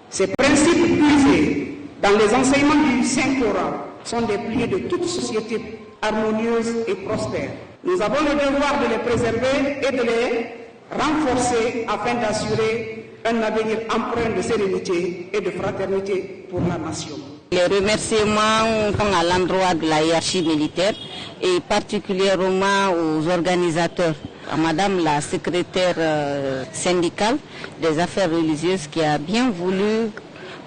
Ces principes puisés dans les enseignements du Saint-Coran sont des piliers de toute société harmonieuse et prospère. Nous avons le devoir de les préserver et de les renforcer afin d'assurer un avenir empreint de sérénité et de fraternité pour la nation. Les remerciements sont à l'endroit de la hiérarchie militaire et particulièrement aux organisateurs, à Madame la secrétaire syndicale des affaires religieuses qui a bien voulu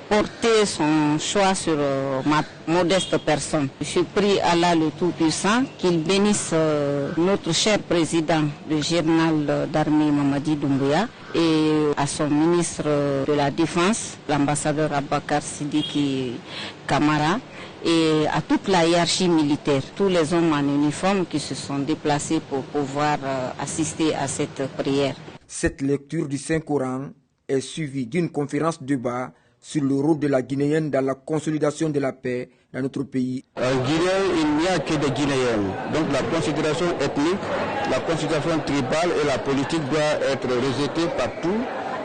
porter son choix sur ma modeste personne. Je prie Allah le Tout-Puissant qu'il bénisse notre cher président du journal d'armée Mamadi Doumbouya et à son ministre de la Défense, l'ambassadeur Abakar Sidiki Kamara, et à toute la hiérarchie militaire, tous les hommes en uniforme qui se sont déplacés pour pouvoir assister à cette prière. Cette lecture du Saint-Coran est suivie d'une conférence débat sur le rôle de la Guinéenne dans la consolidation de la paix dans notre pays. En Guinée, il n'y a que des Guinéennes. Donc la considération ethnique, la considération tribale et la politique doivent être rejetées partout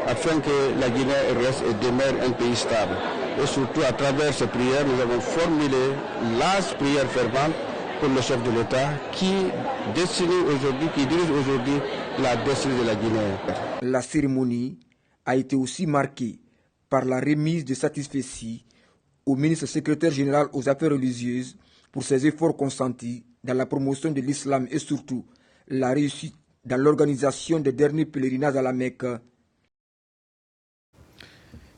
afin que la Guinée reste et demeure un pays stable. Et surtout à travers ces prières, nous avons formulé la prière fervente pour le chef de l'État qui dirige aujourd'hui la destinée de la Guinée. La cérémonie a été aussi marquée par la remise de satisfecit au ministre secrétaire général aux affaires religieuses pour ses efforts consentis dans la promotion de l'islam et surtout la réussite dans l'organisation des derniers pèlerinages à la Mecque.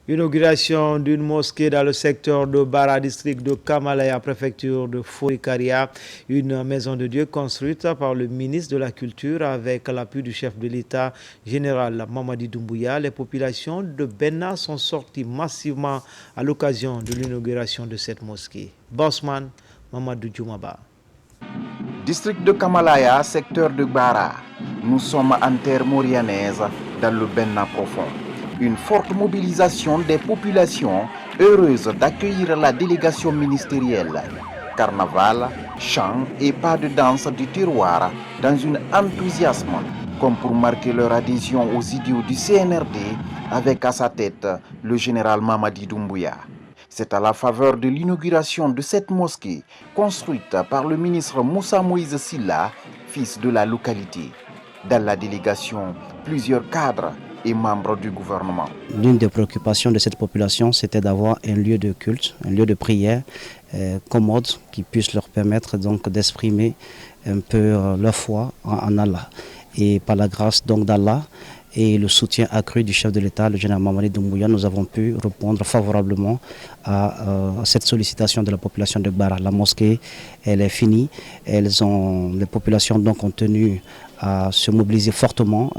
Inauguration d'une mosquée dans le secteur de Bara, district de Kamalaya, préfecture de Forikaria. Une maison de Dieu construite par le ministre de la Culture avec l'appui du chef de l'État général Mamadi Doumbouya. Les populations de Benna sont sorties massivement à l'occasion de l'inauguration de cette mosquée. Bosman Mamadou Djoumaba. District de Kamalaya, secteur de Bara. Nous sommes en terre maurianaise dans le Benna profond. Une forte mobilisation des populations heureuses d'accueillir la délégation ministérielle. Carnaval, chants et pas de danse du terroir dans un enthousiasme comme pour marquer leur adhésion aux idéaux du CNRD avec à sa tête le général Mamadi Doumbouya. C'est à la faveur de l'inauguration de cette mosquée construite par le ministre Moussa Moïse Silla, fils de la localité. Dans la délégation, plusieurs cadres et membres du gouvernement. L'une des préoccupations de cette population, c'était d'avoir un lieu de culte, un lieu de prière commode qui puisse leur permettre donc d'exprimer un peu leur foi en Allah. Et par la grâce donc d'Allah et le soutien accru du chef de l'État, le général Mamadi Doumbouya, nous avons pu répondre favorablement à cette sollicitation de la population de Bara. La mosquée, elle est finie. Les populations donc ont tenu à se mobiliser fortement.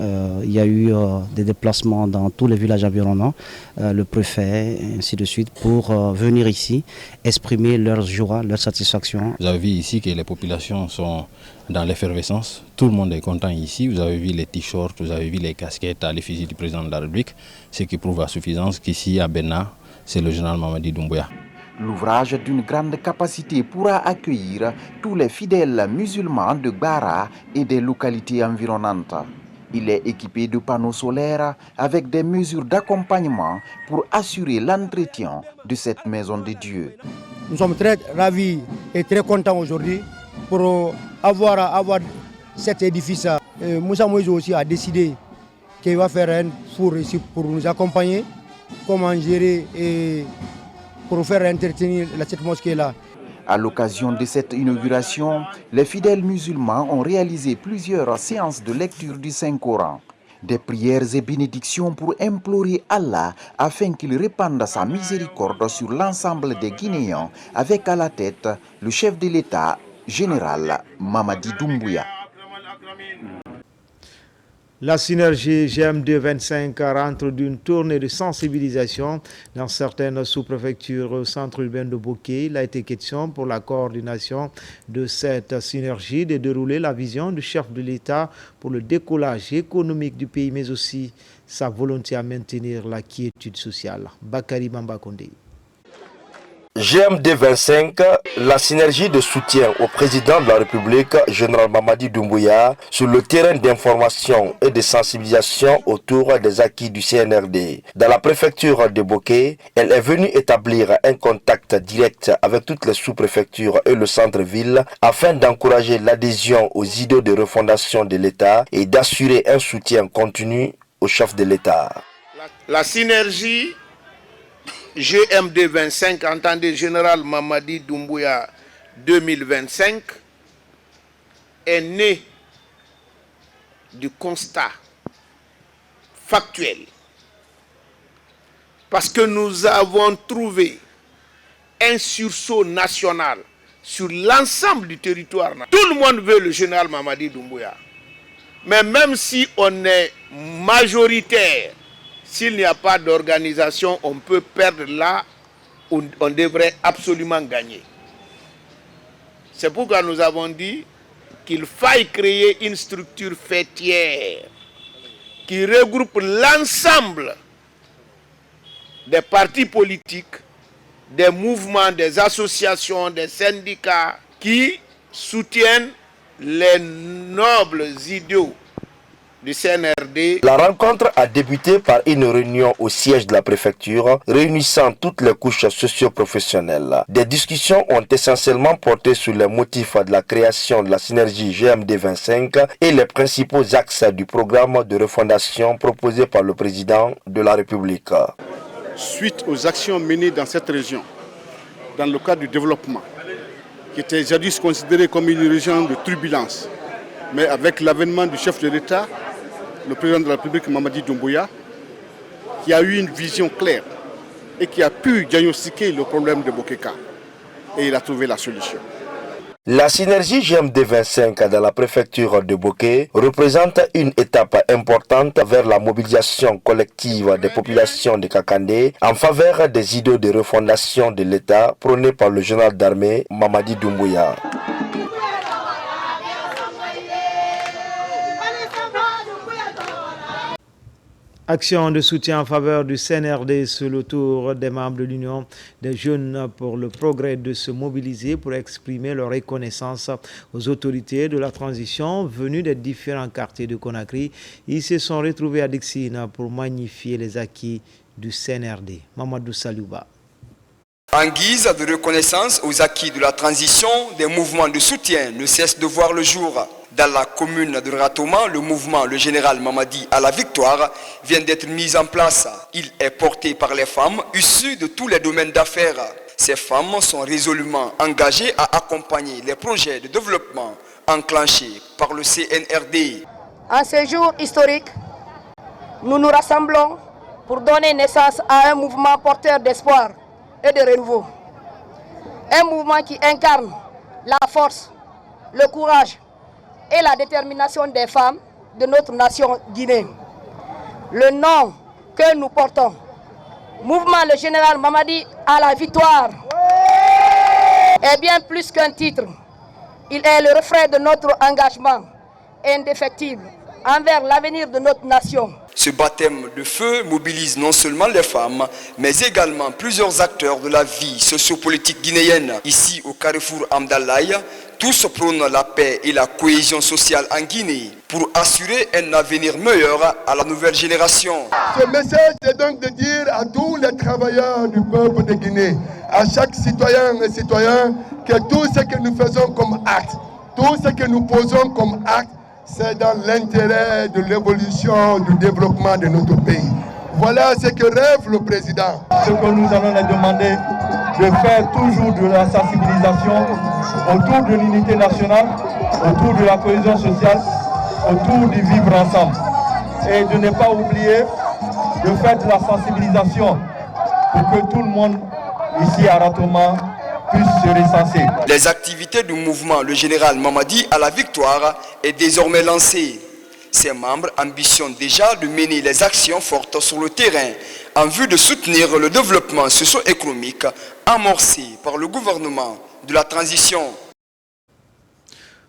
Il y a eu des déplacements dans tous les villages environnants, le préfet, et ainsi de suite, pour venir ici exprimer leur joie, leur satisfaction. Vous avez vu ici que les populations sont dans l'effervescence. Tout le monde est content ici. Vous avez vu les t-shirts, vous avez vu les casquettes à l'effigie du président de la République, ce qui prouve à suffisance qu'ici à Benna, c'est le général Mamadi Doumbouya. L'ouvrage d'une grande capacité pourra accueillir tous les fidèles musulmans de Bara et des localités environnantes. Il est équipé de panneaux solaires avec des mesures d'accompagnement pour assurer l'entretien de cette maison de Dieu. Nous sommes très ravis et très contents aujourd'hui pour avoir cet édifice. Moussa Moïse aussi a décidé qu'il va faire un four ici pour nous accompagner, comment gérer et pour faire entretenir cette mosquée-là. À l'occasion de cette inauguration, les fidèles musulmans ont réalisé plusieurs séances de lecture du Saint-Coran. Des prières et bénédictions pour implorer Allah afin qu'il répande sa miséricorde sur l'ensemble des Guinéens, avec à la tête le chef de l'État, général Mamadi Doumbouya. La synergie GM2 25 rentre d'une tournée de sensibilisation dans certaines sous-préfectures au centre urbain de Bokeh. Il a été question pour la coordination de cette synergie de dérouler la vision du chef de l'État pour le décollage économique du pays, mais aussi sa volonté à maintenir la quiétude sociale. Bakary Bamba Kondé. GMD 25, la synergie de soutien au président de la République, général Mamadi Doumbouya, sur le terrain d'information et de sensibilisation autour des acquis du CNRD. Dans la préfecture de Boké, elle est venue établir un contact direct avec toutes les sous-préfectures et le centre-ville afin d'encourager l'adhésion aux idées de refondation de l'État et d'assurer un soutien continu au chef de l'État. La synergie GMD 25, entendez Général Mamadi Doumbouya 2025, est née du constat factuel. Parce que nous avons trouvé un sursaut national sur l'ensemble du territoire. Tout le monde veut le général Mamadi Doumbouya. Mais même si on est majoritaire, s'il n'y a pas d'organisation, on peut perdre là où on devrait absolument gagner. C'est pourquoi nous avons dit qu'il faille créer une structure fêtière qui regroupe l'ensemble des partis politiques, des mouvements, des associations, des syndicats qui soutiennent les nobles idéaux du CNRD. La rencontre a débuté par une réunion au siège de la préfecture réunissant toutes les couches socio-professionnelles. Des discussions ont essentiellement porté sur les motifs de la création de la synergie GMD 25 et les principaux axes du programme de refondation proposé par le président de la République. Suite aux actions menées dans cette région, dans le cadre du développement, qui était jadis considérée comme une région de turbulence, mais avec l'avènement du chef de l'État, le président de la République Mamadi Doumbouya, qui a eu une vision claire et qui a pu diagnostiquer le problème de Bokéka. Et il a trouvé la solution. La synergie GMD 25 dans la préfecture de Boké représente une étape importante vers la mobilisation collective des populations de Kakandé en faveur des idées de refondation de l'État prônées par le général d'armée Mamadi Doumbouya. Action de soutien en faveur du CNRD sur le tour des membres de l'Union des jeunes pour le progrès de se mobiliser pour exprimer leur reconnaissance aux autorités de la transition venues des différents quartiers de Conakry. Ils se sont retrouvés à Dixine pour magnifier les acquis du CNRD. Mamadou Saliouba. En guise de reconnaissance aux acquis de la transition, des mouvements de soutien ne cessent de voir le jour. Dans la commune de Ratoma, le mouvement Le Général Mamadi à la victoire vient d'être mis en place. Il est porté par les femmes issues de tous les domaines d'affaires. Ces femmes sont résolument engagées à accompagner les projets de développement enclenchés par le CNRD. En ce jour historique, nous nous rassemblons pour donner naissance à un mouvement porteur d'espoir et de renouveau. Un mouvement qui incarne la force, le courage et la détermination des femmes de notre nation guinéenne. Le nom que nous portons, Mouvement Le Général Mamadi à la victoire, est bien plus qu'un titre. Il est le reflet de notre engagement indéfectible envers l'avenir de notre nation. Ce baptême de feu mobilise non seulement les femmes, mais également plusieurs acteurs de la vie sociopolitique guinéenne. Ici au carrefour Amdalaï, tous prônent la paix et la cohésion sociale en Guinée pour assurer un avenir meilleur à la nouvelle génération. Ce message est donc de dire à tous les travailleurs du peuple de Guinée, à chaque citoyen et citoyen, que tout ce que nous faisons comme acte, tout ce que nous posons comme acte, c'est dans l'intérêt de l'évolution, du développement de notre pays. Voilà ce que rêve le président. Ce que nous allons leur demander, de faire toujours de la sensibilisation autour de l'unité nationale, autour de la cohésion sociale, autour du vivre ensemble. Et de ne pas oublier de faire de la sensibilisation pour que tout le monde ici à Ratoma puisse se recenser. Les activités du mouvement Le Général Mamadi à la victoire est désormais lancée. Ses membres ambitionnent déjà de mener les actions fortes sur le terrain en vue de soutenir le développement socio-économique amorcé par le gouvernement de la transition.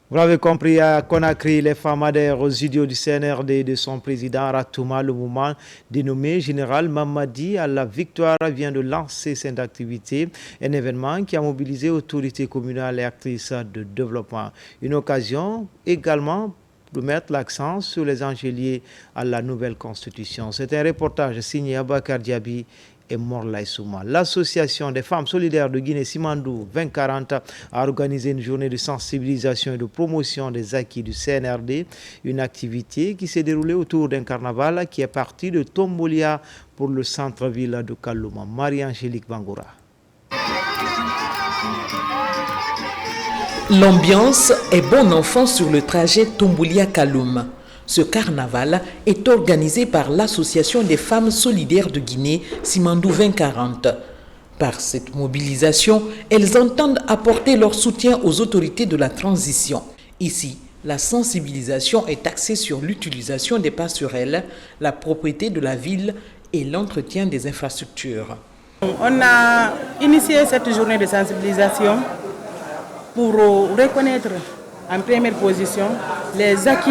Vous l'avez compris, à Conakry, les femmes adhèrent aux idéaux du CNRD de son président Ratouma. Le mouvement dénommé Général Mamadi à la victoire vient de lancer cette activité, un événement qui a mobilisé autorités communales et actrices de développement. Une occasion également de mettre l'accent sur les enjeux liés à la nouvelle constitution. C'est un reportage signé Abakar Diaby et Morlaï Souma. L'association des femmes solidaires de Guinée Simandou 2040 a organisé une journée de sensibilisation et de promotion des acquis du CNRD, une activité qui s'est déroulée autour d'un carnaval qui est parti de Tombolia pour le centre-ville de Kalouma. Marie-Angélique Bangoura. L'ambiance est bon enfant sur le trajet Tombolia-Kaloum. Ce carnaval est organisé par l'Association des femmes solidaires de Guinée, Simandou 2040. Par cette mobilisation, elles entendent apporter leur soutien aux autorités de la transition. Ici, la sensibilisation est axée sur l'utilisation des passerelles, la propriété de la ville et l'entretien des infrastructures. On a initié cette journée de sensibilisation pour reconnaître en première position les acquis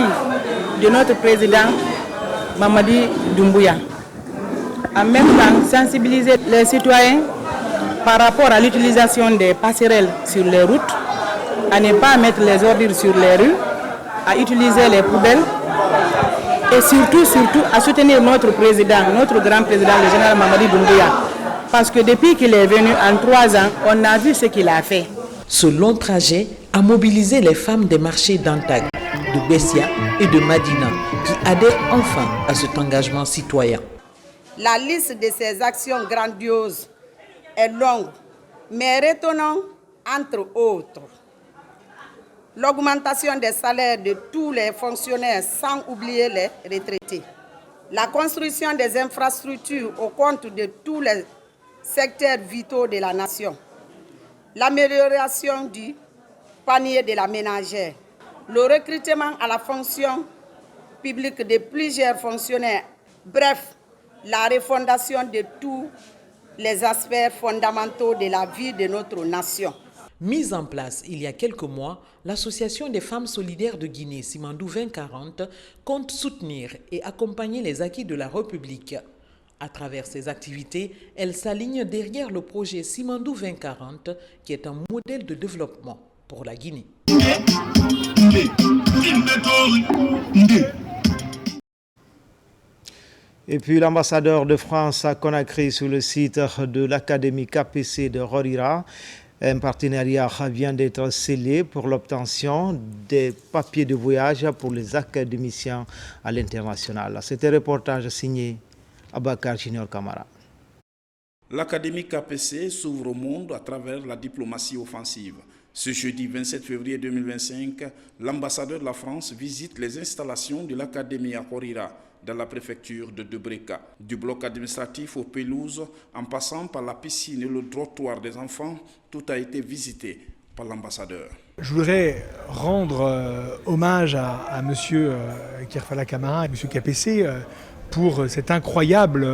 de notre président Mamadi Doumbouya. En même temps, sensibiliser les citoyens par rapport à l'utilisation des passerelles sur les routes, à ne pas mettre les ordures sur les rues, à utiliser les poubelles et surtout à soutenir notre président, notre grand président, le général Mamadi Doumbouya. Parce que depuis qu'il est venu en 3 ans, on a vu ce qu'il a fait. Ce long trajet a mobilisé les femmes des marchés d'Antag, de Bessia et de Madina qui adhèrent enfin à cet engagement citoyen. La liste de ces actions grandioses est longue, mais retenons entre autres l'augmentation des salaires de tous les fonctionnaires sans oublier les retraités, la construction des infrastructures au compte de tous les secteurs vitaux de la nation, l'amélioration du panier de la ménagère, le recrutement à la fonction publique de plusieurs fonctionnaires, bref, la refondation de tous les aspects fondamentaux de la vie de notre nation. Mise en place il y a quelques mois, l'Association des femmes solidaires de Guinée, Simandou 2040, compte soutenir et accompagner les acquis de la République. À travers ces activités, elle s'aligne derrière le projet Simandou 2040, qui est un modèle de développement pour la Guinée. Et puis l'ambassadeur de France à Conakry sur le site de l'Académie KPC de Rorira. Un partenariat vient d'être scellé pour l'obtention des papiers de voyage pour les académiciens à l'international. C'était un reportage signé Abakar Junior Kamara. L'Académie KPC s'ouvre au monde à travers la diplomatie offensive. Ce jeudi 27 février 2025, l'ambassadeur de la France visite les installations de l'Académie à Rorira, dans la préfecture de Debreka. Du bloc administratif aux pelouses, en passant par la piscine et le trottoir des enfants, tout a été visité par l'ambassadeur. Je voudrais rendre hommage à M. Kirfala Kamara et M. KPC pour cette incroyable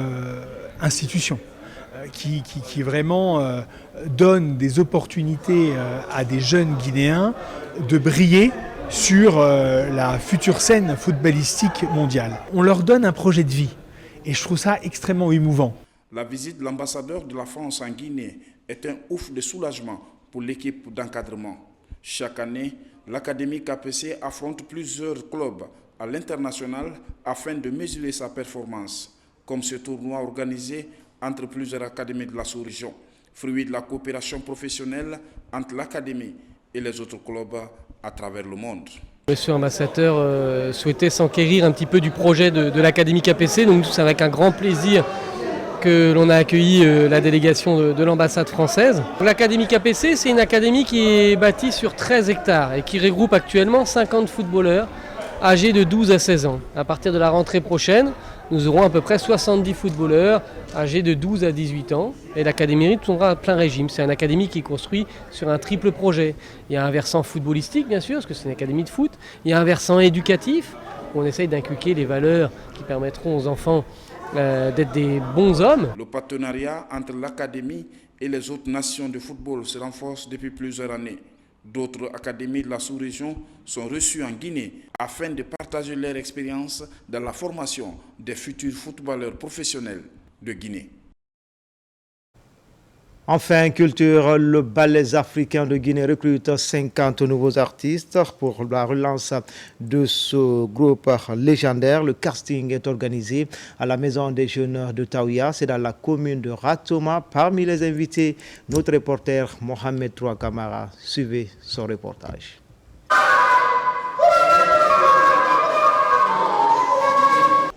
institution qui vraiment donne des opportunités à des jeunes Guinéens de briller sur la future scène footballistique mondiale. On leur donne un projet de vie et je trouve ça extrêmement émouvant. La visite de l'ambassadeur de la France en Guinée est un ouf de soulagement pour l'équipe d'encadrement. Chaque année, l'Académie KPC affronte plusieurs clubs à l'international afin de mesurer sa performance, comme ce tournoi organisé entre plusieurs académies de la sous-région, fruit de la coopération professionnelle entre l'Académie et les autres clubs à travers le monde. Monsieur l'ambassadeur souhaitait s'enquérir un petit peu du projet de l'Académie KPC, donc c'est avec un grand plaisir que l'on a accueilli la délégation de l'ambassade française. L'Académie KPC, c'est une académie qui est bâtie sur 13 hectares et qui regroupe actuellement 50 footballeurs âgés de 12 à 16 ans. À partir de la rentrée prochaine, nous aurons à peu près 70 footballeurs âgés de 12 à 18 ans. Et l'Académie tournera à plein régime. C'est une académie qui est construite sur un triple projet. Il y a un versant footballistique, bien sûr, parce que c'est une académie de foot. Il y a un versant éducatif, où on essaye d'inculquer les valeurs qui permettront aux enfants d'être des bons hommes. Le partenariat entre l'Académie et les autres nations de football se renforce depuis plusieurs années. D'autres académies de la sous-région sont reçues en Guinée afin de partager leur expérience dans la formation des futurs footballeurs professionnels de Guinée. Enfin, culture, le Ballet africain de Guinée recrute 50 nouveaux artistes pour la relance de ce groupe légendaire. Le casting est organisé à la Maison des Jeunes de Taouya, c'est dans la commune de Ratoma. Parmi les invités, notre reporter Mohamed Troua Kamara. Suivez son reportage.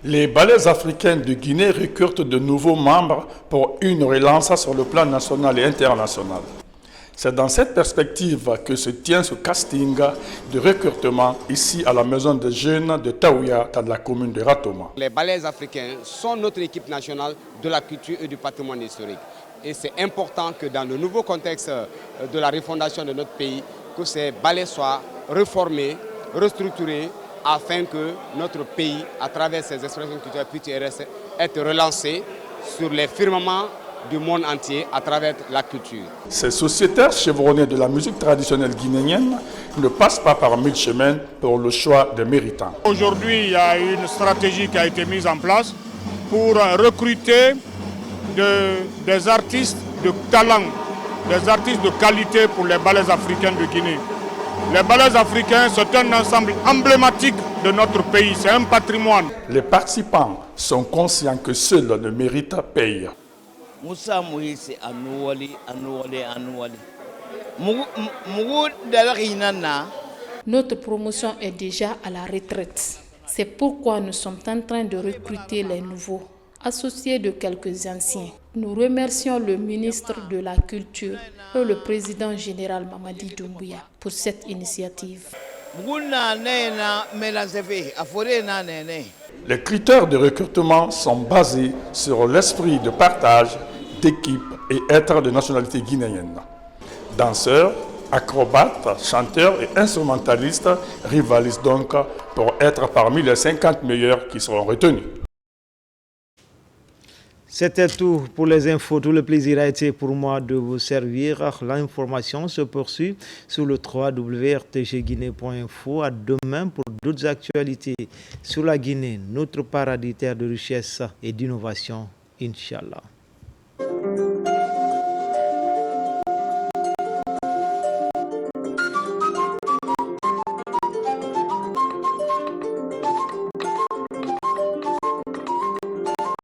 Les ballets africains de Guinée recrutent de nouveaux membres pour une relance sur le plan national et international. C'est dans cette perspective que se tient ce casting de recrutement ici à la Maison des Jeunes de Taouya, dans la commune de Ratoma. Les ballets africains sont notre équipe nationale de la culture et du patrimoine historique. Et c'est important que dans le nouveau contexte de la refondation de notre pays, que ces ballets soient réformés, restructurés, afin que notre pays, à travers ses expressions culturelles, puisse être relancé sur les firmaments du monde entier à travers la culture. Ces sociétaires chevronnés de la musique traditionnelle guinéenne ne passent pas par mille chemins pour le choix des méritants. Aujourd'hui, il y a une stratégie qui a été mise en place pour recruter des artistes de talent, des artistes de qualité pour les ballets africains de Guinée. Les ballets africains, c'est un ensemble emblématique de notre pays, c'est un patrimoine. Les participants sont conscients que seul le mérite paye. Notre promotion est déjà à la retraite. C'est pourquoi nous sommes en train de recruter les nouveaux, associés de quelques anciens. Nous remercions le ministre de la Culture et le président général Mamadi Doumbouya pour cette initiative. Les critères de recrutement sont basés sur l'esprit de partage, d'équipe et être de nationalité guinéenne. Danseurs, acrobates, chanteurs et instrumentalistes rivalisent donc pour être parmi les 50 meilleurs qui seront retenus. C'était tout pour les infos. Tout le plaisir a été pour moi de vous servir. L'information se poursuit sur le www.rtgguinée.info. À demain pour d'autres actualités sur la Guinée, notre paradis terre de richesse et d'innovation. Inch'Allah.